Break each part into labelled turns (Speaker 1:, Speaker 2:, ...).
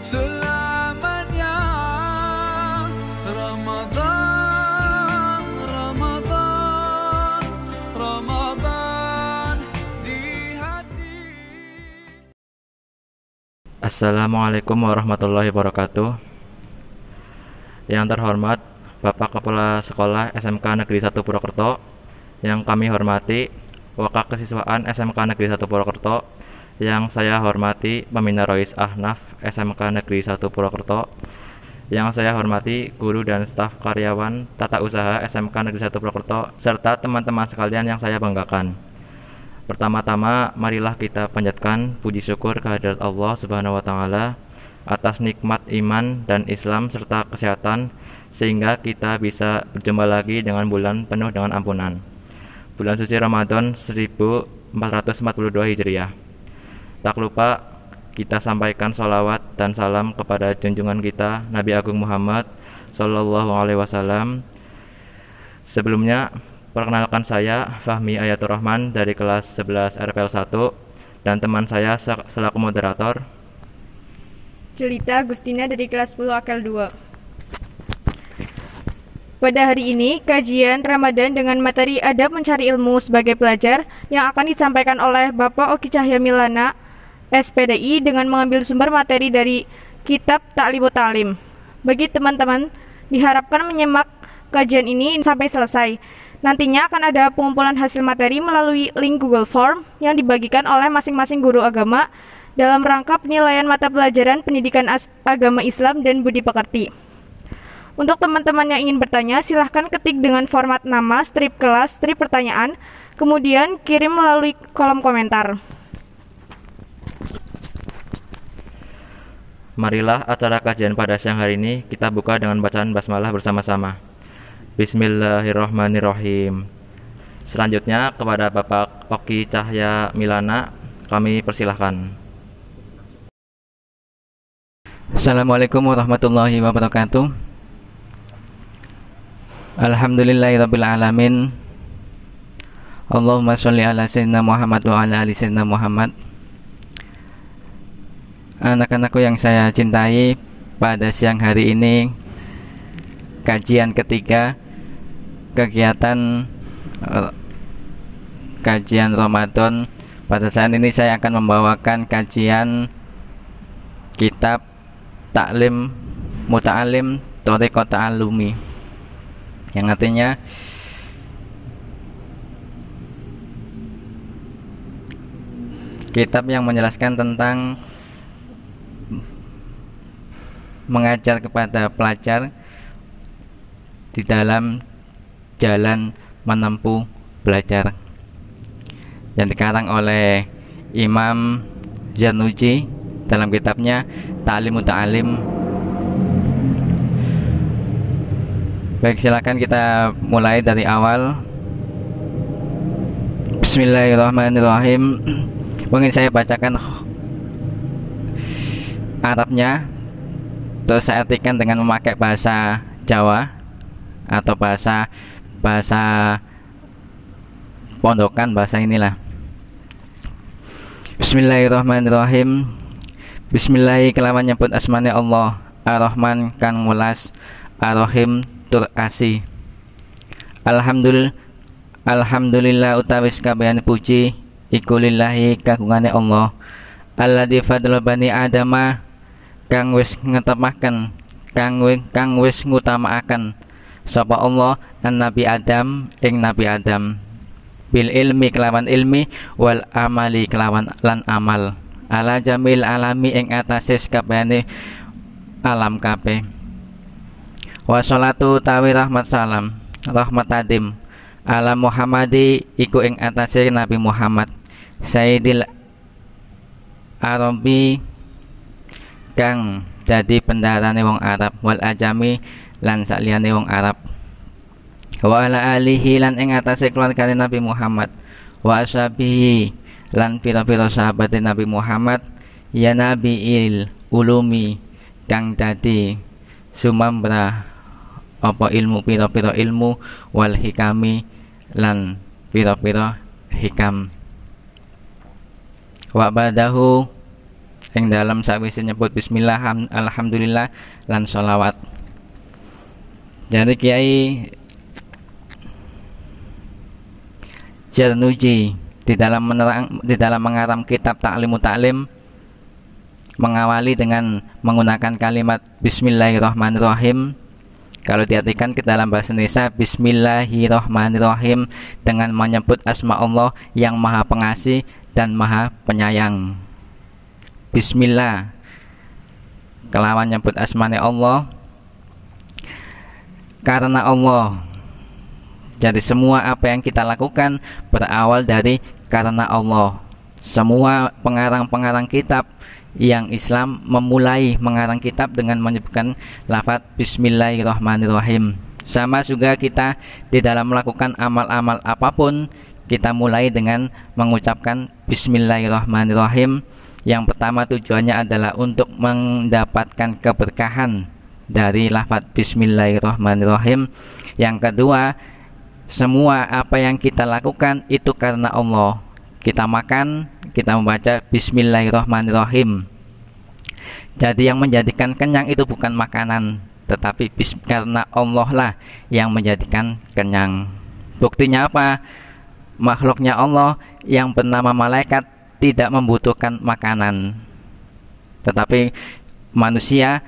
Speaker 1: selamanya. Ramadan, Ramadan, Ramadan di hati.
Speaker 2: Assalamualaikum warahmatullahi wabarakatuh. Yang terhormat Bapak Kepala Sekolah SMK Negeri 1 Purwokerto, yang kami hormati Wakil Kesiswaan SMK Negeri 1 Purwokerto, yang saya hormati Pembina Rois Ahnaf SMK Negeri 1 Purwokerto, yang saya hormati guru dan staf karyawan tata usaha SMK Negeri 1 Purwokerto, serta teman-teman sekalian yang saya banggakan. Pertama-tama, marilah kita panjatkan puji syukur kehadirat Allah Subhanahu wa Ta'ala atas nikmat iman dan Islam serta kesehatan, sehingga kita bisa berjumpa lagi dengan bulan penuh dengan ampunan, bulan suci Ramadan 1442 Hijriah. Tak lupa kita sampaikan sholawat dan salam kepada junjungan kita Nabi Agung Muhammad Sallallahu Alaihi Wasallam. Sebelumnya, perkenalkan saya Fahmi Ayatur Rahman dari kelas 11 RPL 1, dan teman saya selaku moderator
Speaker 3: Jelita Agustina dari kelas 10 AKL 2. Pada hari ini, kajian Ramadan dengan materi Adab Mencari Ilmu sebagai pelajar yang akan disampaikan oleh Bapak Oki Cahya Milana, SPDI, dengan mengambil sumber materi dari Kitab Ta'limut Ta'lim. Bagi teman-teman, diharapkan menyimak kajian ini sampai selesai. Nantinya akan ada pengumpulan hasil materi melalui link Google Form yang dibagikan oleh masing-masing guru agama dalam rangka penilaian mata pelajaran pendidikan agama Islam dan budi pekerti. Untuk teman-teman yang ingin bertanya, silahkan ketik dengan format nama, strip kelas, strip pertanyaan, kemudian kirim melalui kolom komentar.
Speaker 2: Marilah acara kajian pada siang hari ini kita buka dengan bacaan basmalah bersama-sama. Bismillahirrahmanirrahim. Selanjutnya kepada Bapak Oki Cahya Milana kami persilahkan.
Speaker 4: Assalamualaikum warahmatullahi wabarakatuh. Alhamdulillahirabbil alamin. Allahumma sholli ala sayyidina Muhammad wa ala ali sayyidina Muhammad. Anak-anakku yang saya cintai, pada siang hari ini kajian ketiga kegiatan kajian Ramadan. Pada saat ini saya akan membawakan kajian kitab Ta'lim Muta'alim Thariqat Ta'allumi, yang artinya kitab yang menjelaskan tentang mengajar kepada pelajar di dalam jalan menempuh belajar, yang dikarang oleh Imam Zarnuji dalam kitabnya Ta'limut Ta'lim. Baik, silakan kita mulai dari awal. Bismillahirrahmanirrahim. Mungkin saya bacakan Arabnya, terus saya artikan dengan memakai bahasa Jawa atau bahasa pondokan, bahasa inilah. Bismillahirrahmanirrahim. Bismillahi kelawan nyebut asmane Allah, Ar-Rahman kang welas, Ar-Rahim tur asih. Alhamdulillah utawis kabehane puji iku lillahi kagungane Allah, alladzi fadla bani adama kang wis ngetemaken, kang wis ngutamakaken sapa Allah an Nabi Adam ing Nabi Adam, bil ilmi kelawan ilmi, wal amali kelawan lan amal, ala jamil alami ing atase kabehane alam kabeh. Wassalatu tawi rahmat salam rahmat tadim ala Muhammadi iku ing atase Nabi Muhammad, Sayyidil Arabi kang dadi bendarane wong Arab, wal ajami lan sakliyane wong Arab, wa ala alihi lan ing atase keluargane Nabi Muhammad, wa ashabihi lan pira-pira sahabate Nabi Muhammad, ya nabiil ulumi kang dadi sumambra apa ilmu pira-pira ilmu, wal hikami lan pira-pira hikam. Wa badahu ing dalam sawise nyebut bismillah, alhamdulillah lan sholawat. Jadi Kiai Jarnuji di dalam mengarang kitab Ta'limu Ta'lim mengawali dengan menggunakan kalimat Bismillahirrahmanirrahim. Kalau diartikan ke dalam bahasa Indonesia, Bismillahirrahmanirrahim, dengan menyebut asma Allah yang maha pengasih dan maha penyayang. Bismillah kelawan nyebut asmane Allah, karena Allah. Jadi semua apa yang kita lakukan berawal dari karena Allah. Semua pengarang-pengarang kitab yang Islam memulai mengarang kitab dengan menyebutkan lafaz Bismillahirrahmanirrahim. Sama juga kita di dalam melakukan amal-amal apapun, kita mulai dengan mengucapkan Bismillahirrahmanirrahim. Yang pertama tujuannya adalah untuk mendapatkan keberkahan dari lafaz Bismillahirrahmanirrahim. Yang kedua, semua apa yang kita lakukan itu karena Allah. Kita makan, kita membaca Bismillahirrahmanirrahim. Jadi yang menjadikan kenyang itu bukan makanan, tetapi karena Allah lah yang menjadikan kenyang. Buktinya apa? Makhluknya Allah yang bernama malaikat tidak membutuhkan makanan, tetapi manusia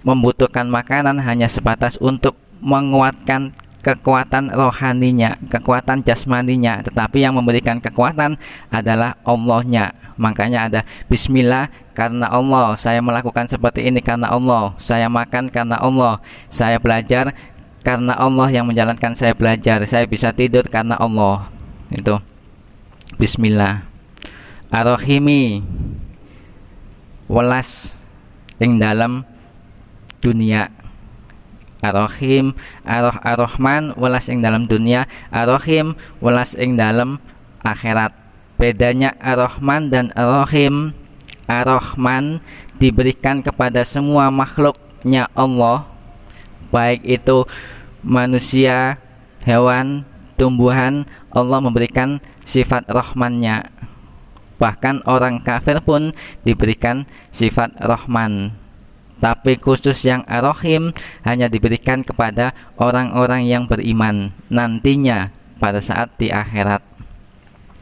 Speaker 4: membutuhkan makanan hanya sebatas untuk menguatkan kekuatan rohaninya, kekuatan jasmaninya, tetapi yang memberikan kekuatan adalah Allahnya. Makanya ada Bismillah karena Allah, saya melakukan seperti ini karena Allah, saya makan karena Allah, saya belajar karena Allah yang menjalankan saya belajar, saya bisa tidur karena Allah. Itu Bismillah. Ar-Rahimi, welas ing dalam dunia. Ar-Rahim, Ar-Rahman, welas ing dalam dunia. Ar-Rahim, welas ing dalam akhirat. Bedanya Ar-Rahman dan Ar-Rahim, Ar-Rahman diberikan kepada semua makhluknya Allah, baik itu manusia, hewan, tumbuhan. Allah memberikan sifat Rahmannya. Bahkan orang kafir pun diberikan sifat Rahman. Tapi khusus yang Ar-Rahim hanya diberikan kepada orang-orang yang beriman nantinya pada saat di akhirat.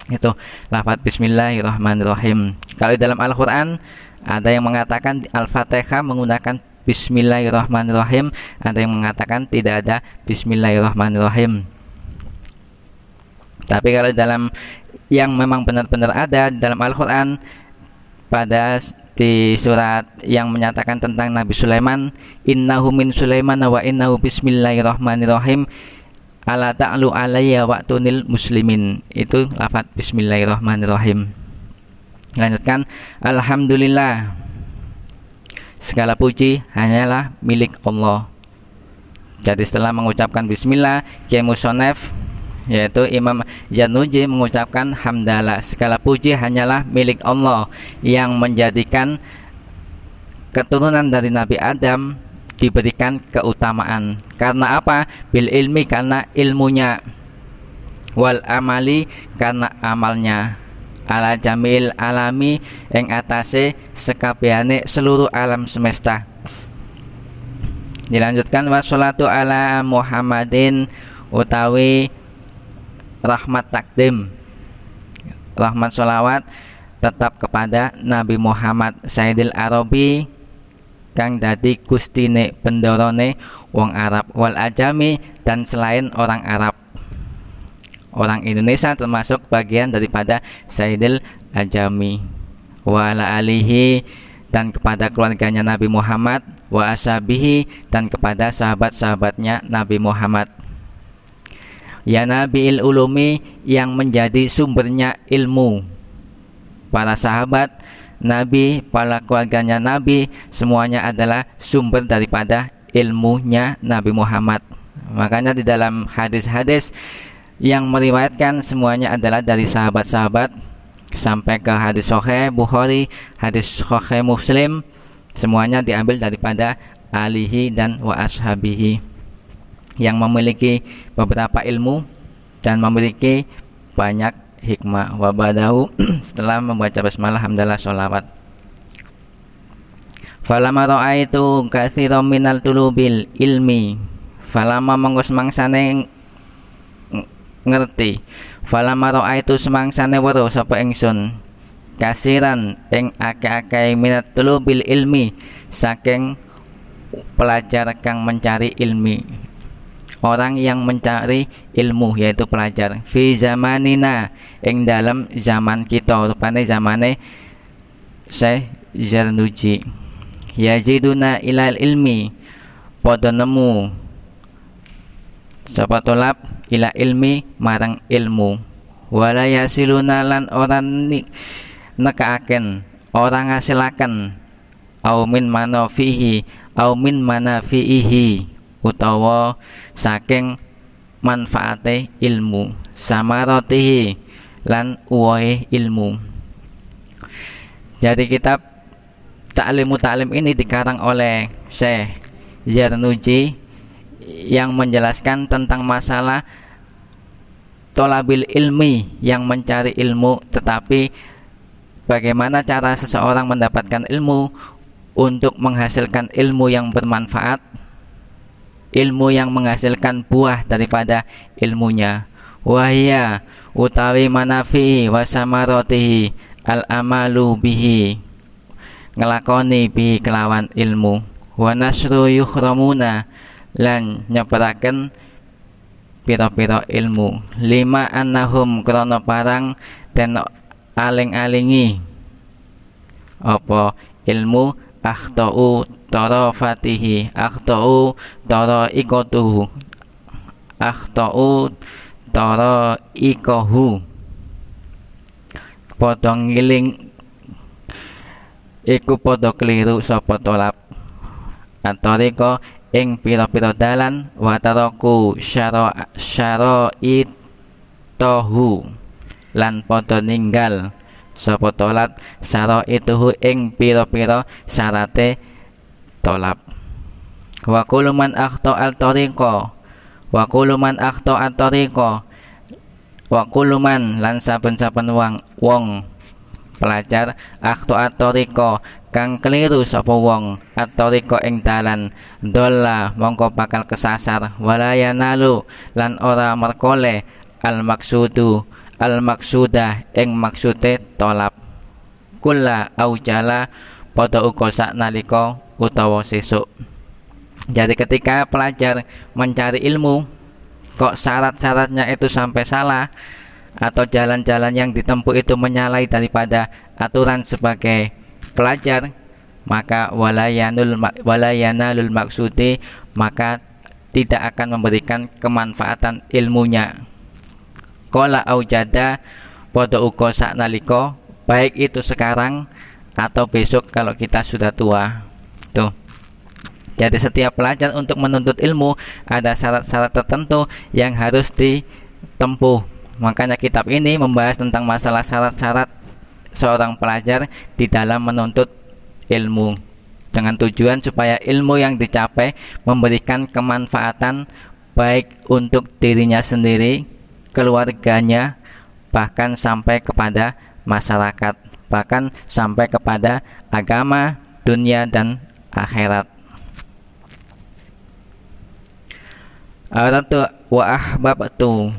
Speaker 4: Itu lafaz Bismillahirrahmanirrahim. Kalau dalam Al-Quran ada yang mengatakan Al-Fatihah menggunakan Bismillahirrahmanirrahim, ada yang mengatakan tidak ada Bismillahirrahmanirrahim. Tapi kalau dalam yang memang benar-benar ada dalam Al-Quran, pada di surat yang menyatakan tentang Nabi Sulaiman, innahu min Sulaiman wa innahu bismillahirrahmanirrahim ala ta'lu alayya wa'tunil muslimin. Itu lafaz Bismillahirrahmanirrahim. Lanjutkan, alhamdulillah, segala puji hanyalah milik Allah. Jadi setelah mengucapkan Bismillah, Kiai Musonef yaitu Imam Jarnuji mengucapkan hamdalah, segala puji hanyalah milik Allah yang menjadikan keturunan dari Nabi Adam diberikan keutamaan. Karena apa? Bil ilmi, karena ilmunya, wal amali, karena amalnya, ala jamil alami, yang atase sekabehane seluruh alam semesta. Dilanjutkan, wassalatu ala Muhammadin, utawi rahmat takdim, rahmat sholawat tetap kepada Nabi Muhammad Sayyidil Arabi kang dadi gustine bendorone wong Arab, wal ajami, dan selain orang Arab. Orang Indonesia termasuk bagian daripada Sayyidil Ajami. Wa ala alihi, dan kepada keluarganya Nabi Muhammad, wa ashabihi, dan kepada sahabat-sahabatnya Nabi Muhammad. Ya Nabiil Ulumi, yang menjadi sumbernya ilmu. Para sahabat Nabi, para keluarganya Nabi, semuanya adalah sumber daripada ilmunya Nabi Muhammad. Makanya di dalam hadis-hadis yang meriwayatkan semuanya adalah dari sahabat-sahabat, sampai ke hadis Sahih Bukhari, hadis Sahih Muslim, semuanya diambil daripada alihi dan wa ashabihi, yang memiliki beberapa ilmu dan memiliki banyak hikmah. Wabadahu, setelah membaca basmalah, hamdalah, sholawat. Falamma ra'aitu katsiran minal tulubil ilmi, falamma mongko semangsane ngerti, falamma ra'aitu semangsane weruh sapa ingsun kasiran ing akeh-akeh minat tulubil ilmi, saking pelajar kang mencari ilmi, orang yang mencari ilmu yaitu pelajar, fi zamanina ing dalam zaman kita, rupane zamane Syekh Zarnuji, yajiduna ilal ilmi, padha nemu sapa tolab ila ilmi marang ilmu, wala yasiluna lan orang nekaaken, orang ngasilaken, au min manafihi, au min manafihi, utawa saking manfaate ilmu, samaratihi lan uwahe ilmu. Jadi kitab Ta'limu Ta'lim ini dikarang oleh Syekh Zarnuji yang menjelaskan tentang masalah tolabil ilmi, yang mencari ilmu, tetapi bagaimana cara seseorang mendapatkan ilmu untuk menghasilkan ilmu yang bermanfaat, ilmu yang menghasilkan buah daripada ilmunya. Wahya utawi manafi wa samaratihi al amalu bihi, ngelakoni bihi kelawan ilmu, wa nasru yukhramuna lan nyeperaken pira-pira ilmu, lima annahum krono parang den aling-alingi apa ilmu, akhtau tarafatihi, akhtau taraikotuhu, akhtau taraikohu, padha ngiling iku padha keliru sapa tolab atoriko ing pira-pira dalan, wa taraku syaraitohu lan padha ninggal sapa tolab syaraituhu ing pira-pira syarate tolab. Wa kullu man akhta al tariqa, wa kullu man akhta at tariqa, wa kullu man lan saben-saben wong pelajar akhta at tariqa kang keliru sapa wong at-tariqa ing dalan, dolla mongko bakal kesasar, wala yanalu lan ora merkole al maksudah ing maksude tolab, kulla aujala padha uga sak nalika utawa sesuk. Jadi ketika pelajar mencari ilmu kok syarat-syaratnya itu sampai salah, atau jalan-jalan yang ditempuh itu menyalahi daripada aturan sebagai pelajar, maka walayanalul maksudi, maka tidak akan memberikan kemanfaatan ilmunya. Qala aujada padha uga saknalika, baik itu sekarang atau besok kalau kita sudah tua. Tuh. Jadi setiap pelajar untuk menuntut ilmu ada syarat-syarat tertentu yang harus ditempuh. Makanya kitab ini membahas tentang masalah syarat-syarat seorang pelajar di dalam menuntut ilmu, dengan tujuan supaya ilmu yang dicapai memberikan kemanfaatan baik untuk dirinya sendiri, keluarganya, bahkan sampai kepada masyarakat, bahkan sampai kepada agama, dunia dan akhirat. Aratu wa ahbabtu,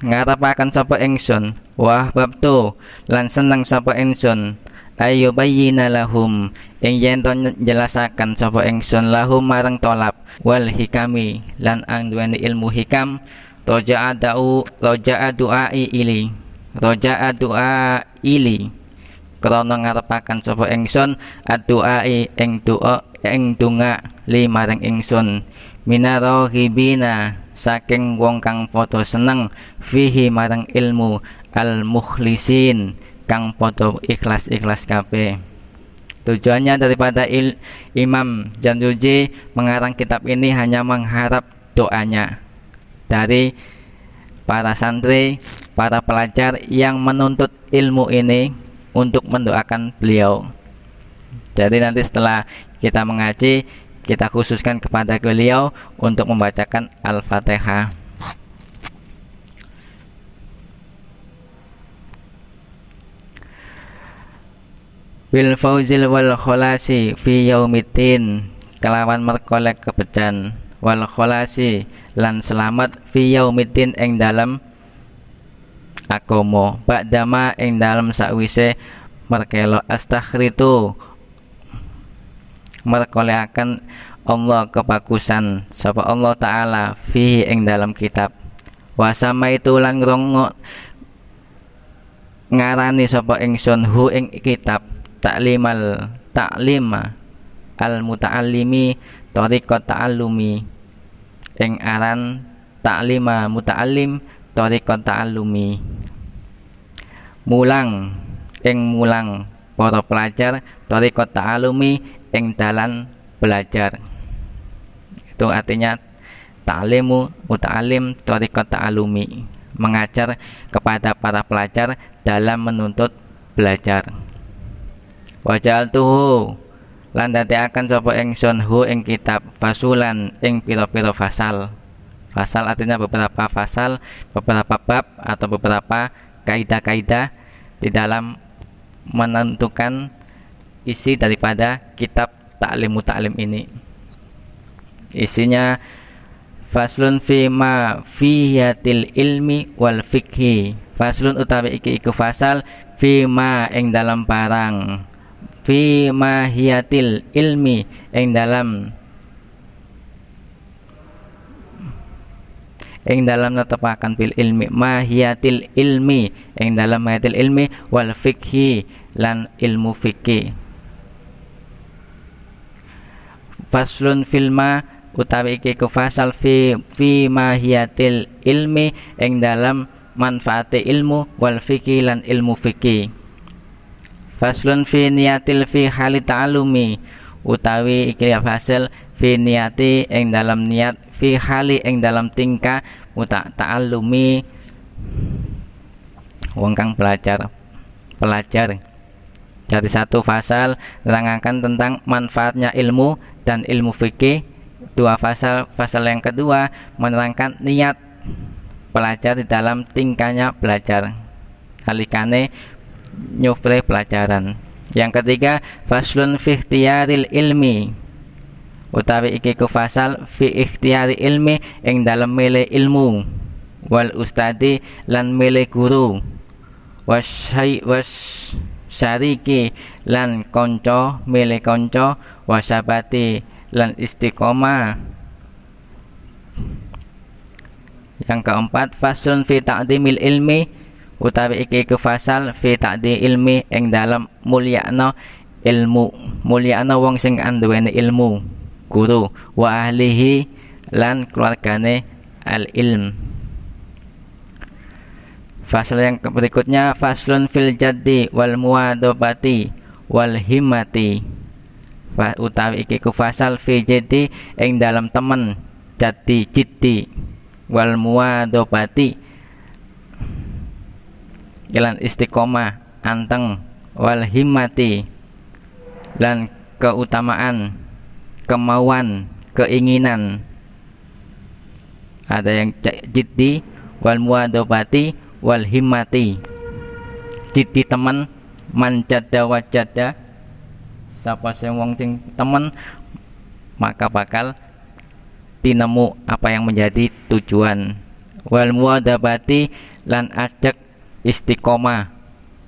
Speaker 4: ngarepaken sapa ingsun, wa ahbabtu lan seneng sapa ingsun, ayyubayyina lahum ing yen to njelasaken sapa ingsun lahum marang tolab, wal hikami lan anduweni ilmu hikam, roja'a du'ai ili krana ngarepaken sapa ingsun ad-du'ai ing doa ing donga li marang ingsun, minarahibina saking wong kang padha seneng fihi marang ilmu, al mukhlisin kang padha ikhlas-ikhlas kabeh. Tujuannya daripada Imam Zarnuji mengarang kitab ini hanya mengharap doanya dari para santri, para pelajar yang menuntut ilmu ini untuk mendoakan beliau. Jadi nanti setelah kita mengaji, kita khususkan kepada beliau untuk membacakan Al-Fatihah. bil fauzil wal kholasi fi yaumiddin kelawan merkolek kebejan wal kholasi lan selamat fi yaumiddin ing dalam agama ba'dama ing dalam sakwise merkelo astaghritu merkoleaken Allah kebagusan sapa Allah taala fihi ing dalam kitab wasama itu lan ngrungok ngarani sapa ingsun hu ing kitab taklima al muta'allimi tariqat ta'allumi ing aran taklima muta'allim tariqat ta'allumi mulang para pelajar tariqat ta'allumi ing dalan belajar. Itu artinya ta'limu muta'allim tariqat ta'allumi, mengajar kepada para pelajar dalam menuntut belajar. Wajaltuhu lan dadekaken sapa ingsun hu ing kitab fasulan ing pira-pira fasal. Fasal artinya beberapa fasal, beberapa bab atau beberapa kaidah-kaidah di dalam menentukan isi daripada kitab Ta'lim Muta'allim ini. Isinya faslun fi ma fiyatil ilmi wal fikhi. Faslun utawi iki iku fasal fi ma ing dalam barang fi mahiyatil ilmi ing dalam netepaken bil ilmi mahiyatil ilmi ing dalam mahiyatil ilmi wal fikhi lan ilmu fikih. Faslun filma utawi iki ku fasal fi mahiyatil ilmi ing dalam manfaate ilmu wal fikih lan ilmu fikih. Faslun fi niyatil fi hali ta'alumi utawi iki fasal fi niyati ing dalam niat fi hali ing dalam tingkah ta'alumi wong kang belajar. Jadi satu fasal menerangkan tentang manfaatnya ilmu dan ilmu fikih. Dua fasal yang kedua menerangkan niat pelajar di dalam tingkahnya belajar alikane nyufre pelajaran. Yang ketiga faslun fi ikhtiyaril ilmi utawi iki ku fasal fi ikhtiyari ilmi ing dalam milih ilmu wal ustadi lan milih guru syariki lan konco milih konco wasabati lan istiqomah. Yang keempat faslun fi ta'dimil ilmi utawi iki ku fasal fi ta'di ilmi ing dalam mulyakno ilmu, mulyakno wong sing anduweni ilmu, guru wa ahlihi lan keluargane al ilm. Fasal yang berikutnya faslun fil jaddi wal muwadobati wal himmati utawi iki ku fasal fi jaddi ing dalam temen jaddi jiddi wal muwadobati lan istiqomah anteng wal himmati lan keutamaan kemauan keinginan. Ada yang jiddi wal muwadobati wal himmati. Jiddi teman manjada wajada sapa sing wong sing temen maka bakal tinemu apa yang menjadi tujuan. Wal muwadabati lan ajak istiqomah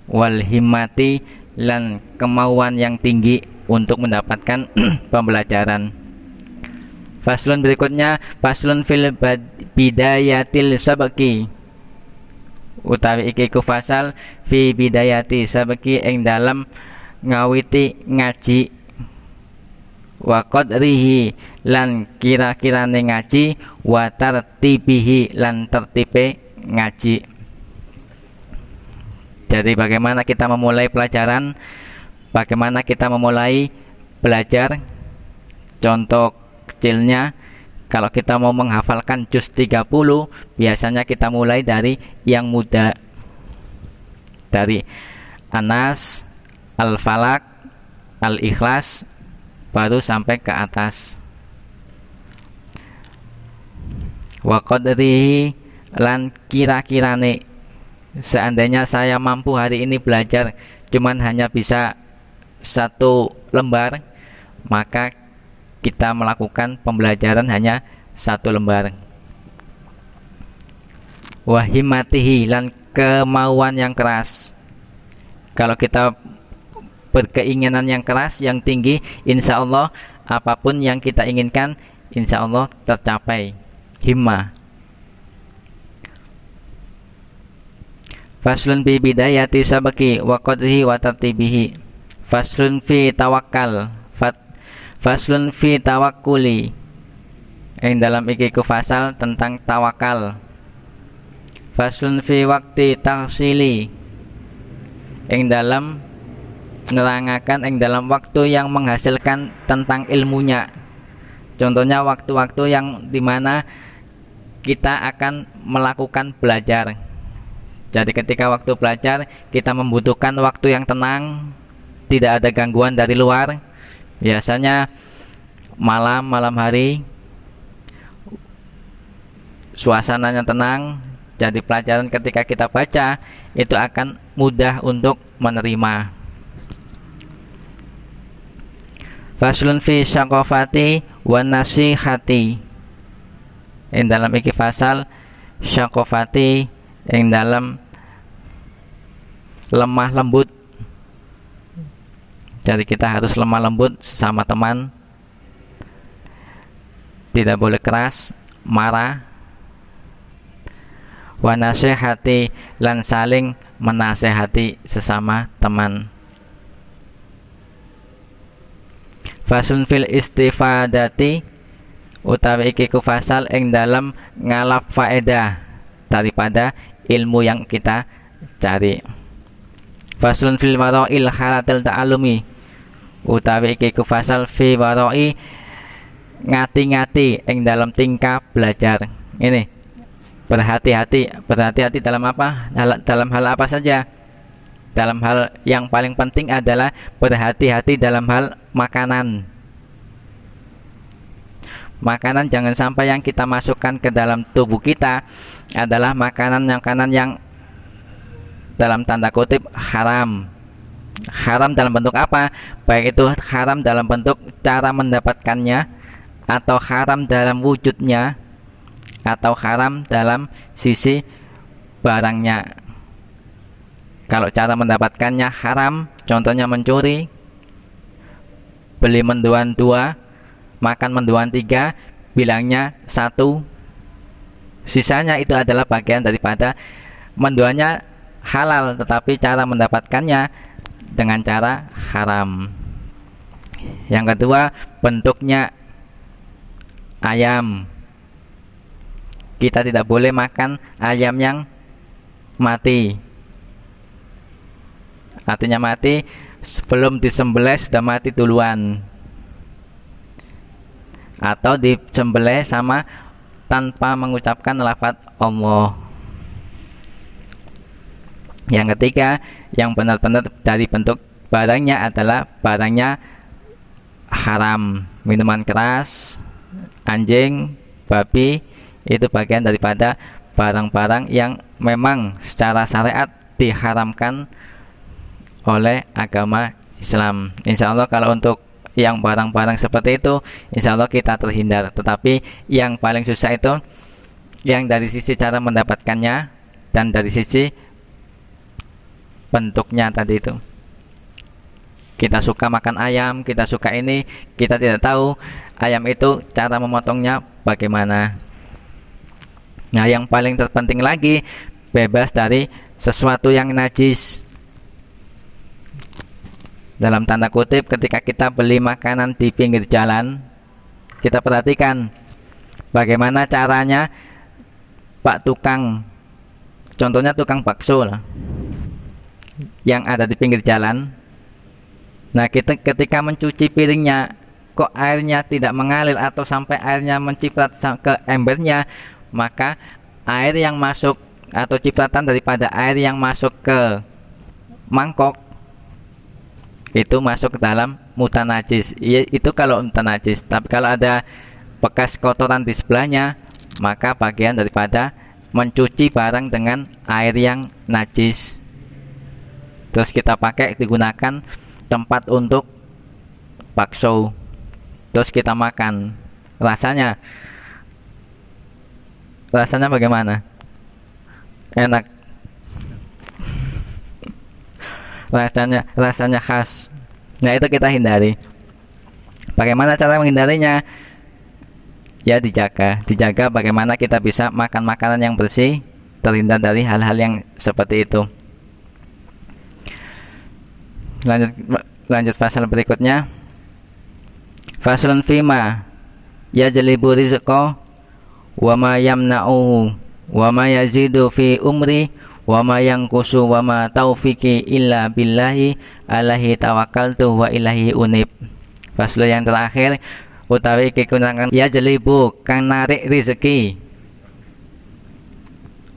Speaker 4: wal himmati lan kemauan yang tinggi untuk mendapatkan pembelajaran. Faslun berikutnya faslun fil bidayatil sabaki utawi iki ku fasal fi bidayati sabaki ing dalam ngawiti ngaji wa qadrihi lan kira-kirane ngaji wa tartibihi lan tertibe ngaji. Jadi bagaimana kita memulai pelajaran, bagaimana kita memulai belajar. Contoh kecilnya, kalau kita mau menghafalkan juz 30, biasanya kita mulai dari yang muda, dari Anas, Al-Falak, Al-Ikhlas, baru sampai ke atas. Wa qadrihi lan kira-kirane, seandainya saya mampu hari ini belajar cuman hanya bisa 1 lembar, maka kita melakukan pembelajaran hanya 1 lembar. Wahimatihi, lan kemauan yang keras. Kalau kita berkeinginan yang keras, yang tinggi, insya Allah apapun yang kita inginkan insya Allah tercapai. Himmah. Faslun fi bidayati sabaki wa qadrihi wa tartibihi. Faslun fi tawakkal. Faslun fi tawakkuli. Yang dalam iki ku fasal tentang tawakal. Faslun fi wakti tahsili. Yang dalam menerangkan yang dalam waktu yang menghasilkan tentang ilmunya. Contohnya waktu-waktu yang dimana kita akan melakukan belajar. Jadi ketika waktu belajar kita membutuhkan waktu yang tenang, tidak ada gangguan dari luar. Biasanya malam hari, suasananya tenang. Jadi pelajaran ketika kita baca itu akan mudah untuk menerima. Faslun fi syaqafati wa nasihati. Yang dalam iki fasal syaqafati, yang dalam lemah lembut. Jadi kita harus lemah lembut sesama teman. Tidak boleh keras, marah. Wa nasihati, lan saling menasehati sesama teman. Faslun fil istifadati, utawi iki ku fasal ing dalam ngalap faedah daripada ilmu yang kita cari. Faslun fil wara'il halatil ta'alumi, utawi iki ku fasal fi wara'i ngati-ngati ing dalam tingkah belajar. Ini berhati-hati dalam apa? Dalam hal apa saja? Dalam hal yang paling penting adalah berhati-hati dalam hal makanan. Makanan jangan sampai yang kita masukkan ke dalam tubuh kita adalah makanan yang dalam tanda kutip haram. Haram dalam bentuk apa? Baik itu haram dalam bentuk cara mendapatkannya, atau haram dalam wujudnya, atau haram dalam sisi barangnya. Kalau cara mendapatkannya haram, contohnya mencuri, beli mendoan 2, makan mendoan 3, bilangnya 1, sisanya itu adalah bagian daripada mendoannya halal, tetapi cara mendapatkannya dengan cara haram. Yang kedua, bentuknya ayam. Kita tidak boleh makan ayam yang mati. Artinya mati sebelum disembelih sudah mati duluan, atau disembelih sama tanpa mengucapkan lafaz Allah. Yang ketiga, yang benar-benar dari bentuk barangnya adalah barangnya haram. Minuman keras, anjing, babi, itu bagian daripada barang-barang yang memang secara syariat diharamkan oleh agama Islam. Insya Allah kalau untuk yang barang-barang seperti itu, insya Allah kita terhindar. Tetapi yang paling susah itu yang dari sisi cara mendapatkannya dan dari sisi bentuknya tadi itu. Kita suka makan ayam, kita suka ini, kita tidak tahu ayam itu cara memotongnya bagaimana. Nah, yang paling terpenting lagi, bebas dari sesuatu yang najis. Dalam tanda kutip, ketika kita beli makanan di pinggir jalan, kita perhatikan bagaimana caranya Pak tukang, contohnya tukang bakso lah, yang ada di pinggir jalan. Nah, kita ketika mencuci piringnya, kok airnya tidak mengalir atau sampai airnya menciprat ke embernya, maka air yang masuk atau cipratan daripada air yang masuk ke mangkok itu masuk ke dalam mutanajis. Itu kalau mutanajis. Tapi kalau ada bekas kotoran di sebelahnya, maka bagian daripada mencuci barang dengan air yang najis, terus kita pakai digunakan, tempat untuk bakso, terus kita makan, rasanya bagaimana? Enak. rasanya khas. Nah, itu kita hindari. Bagaimana cara menghindarinya? Ya dijaga bagaimana kita bisa makan makanan yang bersih, terhindar dari hal-hal yang seperti itu. Lanjut pasal berikutnya. Faslun fima yajlibu rizqa wa ma yamna'uhu wa ma yazidu fi umri wa ma yanqusu wa ma taufiqi illa billahi alaihi tawakkaltu wa ilahi unib. Fasal yang terakhir utawi kekurangan yajlibu kang narik rezeki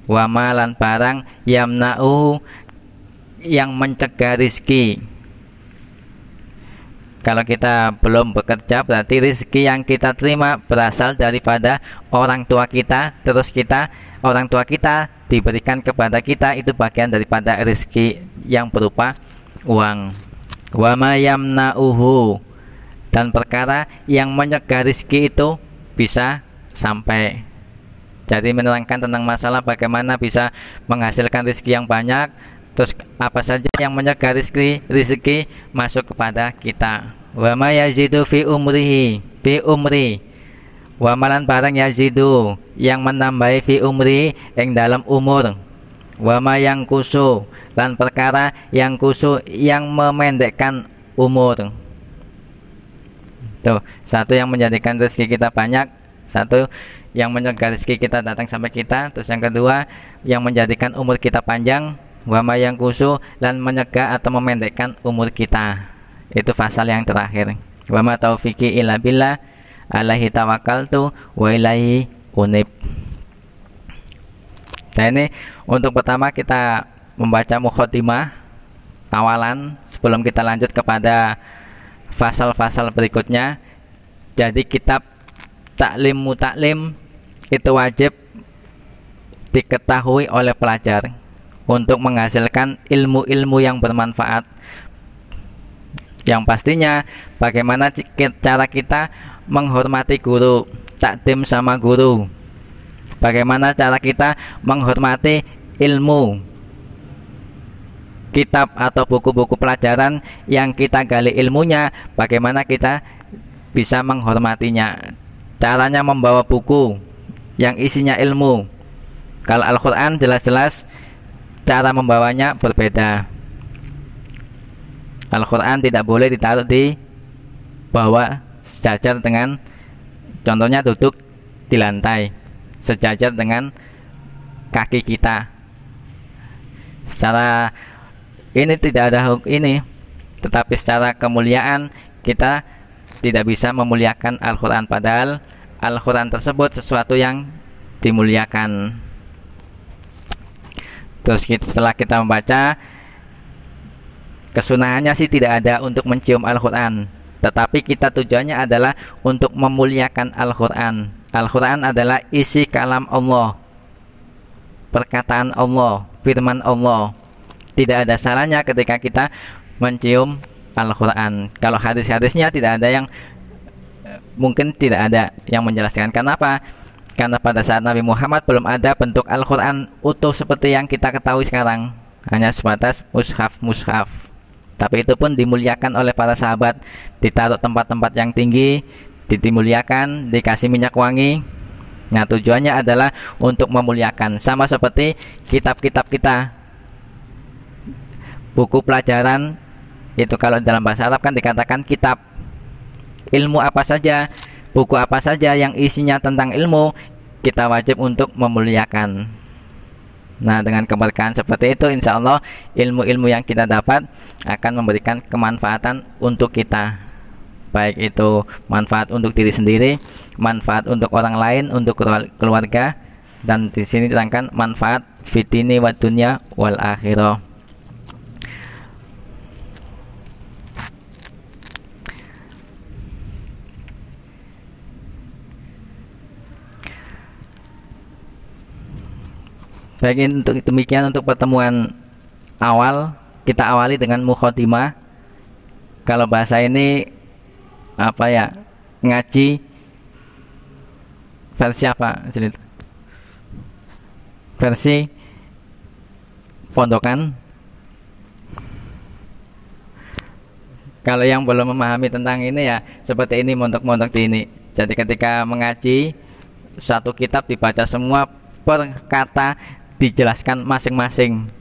Speaker 4: wa ma lan barang yamna'uhu yang mencegah rezeki. Kalau kita belum bekerja, berarti rezeki yang kita terima berasal daripada orang tua kita, terus orang tua kita diberikan kepada kita, itu bagian daripada rezeki yang berupa uang. Wa ma yamna'uhu, dan perkara yang mencegah rezeki itu bisa sampai. Jadi menerangkan tentang masalah bagaimana bisa menghasilkan rezeki yang banyak. Terus apa saja yang mencegah rezeki masuk kepada kita. Wa ma yazidu fi umri wa malan barang yazidu yang menambahi fi umri yang dalam umur. Wa ma yang kusu lan perkara yang kusu yang memendekkan umur. Tuh, satu yang menjadikan rezeki kita banyak, satu yang mencegah rezeki kita datang sampai kita. Terus yang kedua yang menjadikan umur kita panjang. Wa ma yang kusu lan menyegah atau memendekkan umur kita. Itu pasal yang terakhir. Wa ma taufiqi illa billah alaihi tawakkaltu wa ilaihi unib. Nah, ini untuk pertama kita membaca mukhodimah awalan sebelum kita lanjut kepada pasal-pasal berikutnya. Jadi kitab taklim mutaklim itu wajib diketahui oleh pelajar untuk menghasilkan ilmu-ilmu yang bermanfaat. Yang pastinya bagaimana cara kita menghormati guru, takdim sama guru. Bagaimana cara kita menghormati ilmu, kitab atau buku-buku pelajaran yang kita gali ilmunya, bagaimana kita bisa menghormatinya. Caranya membawa buku yang isinya ilmu. Kalau Al-Quran jelas-jelas cara membawanya berbeda. Al-Quran tidak boleh ditaruh di bawah sejajar dengan, contohnya duduk di lantai sejajar dengan kaki kita. Secara ini tidak ada ini, tetapi secara kemuliaan kita tidak bisa memuliakan Al-Quran, padahal Al-Quran tersebut sesuatu yang dimuliakan. Terus setelah kita membaca, kesunahannya sih tidak ada untuk mencium Al-Quran, tetapi kita tujuannya adalah untuk memuliakan Al-Quran. Al-Quran adalah isi kalam Allah, perkataan Allah, firman Allah. Tidak ada salahnya ketika kita mencium Al-Quran. Kalau hadis-hadisnya tidak ada yang, mungkin tidak ada yang menjelaskan. Kenapa? Karena pada saat Nabi Muhammad belum ada bentuk Al-Quran utuh seperti yang kita ketahui sekarang. Hanya sebatas mushaf. Tapi itu pun dimuliakan oleh para sahabat. Ditaruh tempat-tempat yang tinggi, dimuliakan, dikasih minyak wangi. Nah, tujuannya adalah untuk memuliakan. Sama seperti kitab-kitab kita, buku pelajaran, itu kalau dalam bahasa Arab kan dikatakan kitab. Ilmu apa saja, buku apa saja yang isinya tentang ilmu, kita wajib untuk memuliakan. Nah, dengan keberkahan seperti itu, insya Allah ilmu-ilmu yang kita dapat akan memberikan kemanfaatan untuk kita, baik itu manfaat untuk diri sendiri, manfaat untuk orang lain, untuk keluarga, dan di sini diterangkan manfaat fitini wa dunya wal akhirah. Baik, untuk demikian untuk pertemuan awal, kita awali dengan mukhodimah. Kalau bahasa ini apa ya? Ngaji versi apa? Versi pondokan. Kalau yang belum memahami tentang ini ya seperti ini, mondok-mondok di ini. Jadi ketika mengaji satu kitab dibaca semua per kata, dijelaskan masing-masing.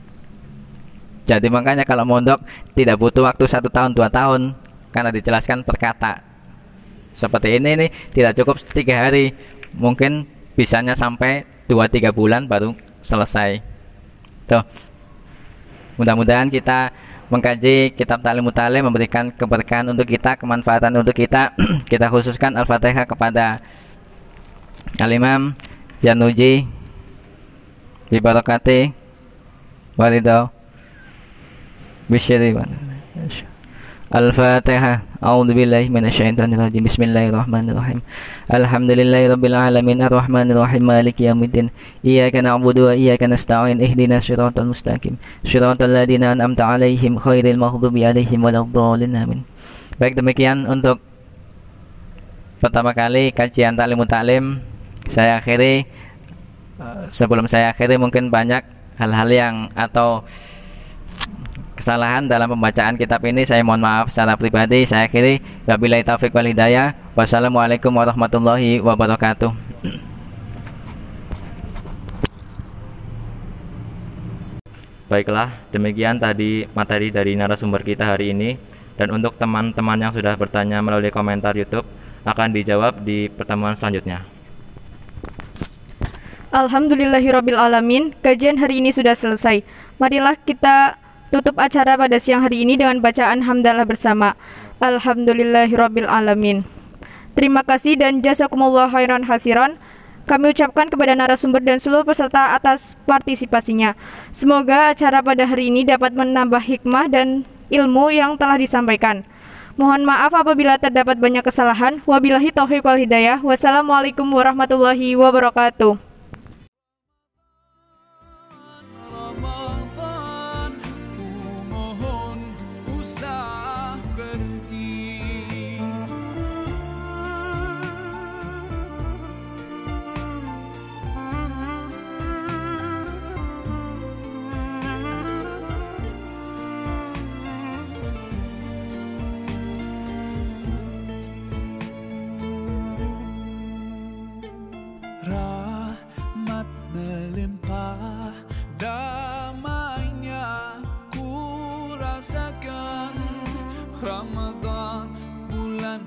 Speaker 4: Jadi makanya kalau mondok tidak butuh waktu 1 tahun 2 tahun karena dijelaskan per kata. Seperti ini nih tidak cukup 3 hari, mungkin bisanya sampai 2-3 bulan baru selesai. Tuh. Mudah-mudahan kita mengkaji kitab Ta'lim Mutalim memberikan keberkahan untuk kita, kemanfaatan untuk kita. Kita khususkan Al-Fatihah kepada Al-Imam Januji bibarakati waridho bisyari. Al-Fatihah. A'udzubillahi minasyaitonirrajim. Bismillahirrahmanirrahim. Alhamdulillahirabbil alamin arrahmanirrahim maliki yaumiddin. Iyyaka na'budu wa iyyaka nasta'in. Ihdinas siratal mustaqim. Shiratal ladzina an'amta 'alaihim ghairil maghdubi 'alaihim waladdallin. Amin. Baik, demikian untuk pertama kali kajian Ta'lim Mutalim saya akhiri. Sebelum saya akhiri mungkin banyak hal-hal yang atau kesalahan dalam pembacaan kitab ini, saya mohon maaf secara pribadi. Saya akhiri, wabillahi taufik wal hidayah. Wassalamualaikum warahmatullahi wabarakatuh.
Speaker 2: Baiklah, demikian tadi materi dari narasumber kita hari ini. Dan untuk teman-teman yang sudah bertanya melalui komentar YouTube, akan dijawab di pertemuan selanjutnya.
Speaker 3: Alhamdulillahirabbil alamin. Kajian hari ini sudah selesai. Marilah kita tutup acara pada siang hari ini dengan bacaan hamdalah bersama. Alhamdulillahirabbil alamin. Terima kasih dan jazakumullah khairan hasiran kami ucapkan kepada narasumber dan seluruh peserta atas partisipasinya. Semoga acara pada hari ini dapat menambah hikmah dan ilmu yang telah disampaikan. Mohon maaf apabila terdapat banyak kesalahan. Wabillahi taufiq wal hidayah. Wassalamualaikum warahmatullahi wabarakatuh.
Speaker 1: Ramadan, ku mohon usah pergi. Rahmat melimpah, damainya ku rasakan. Ramadan bulan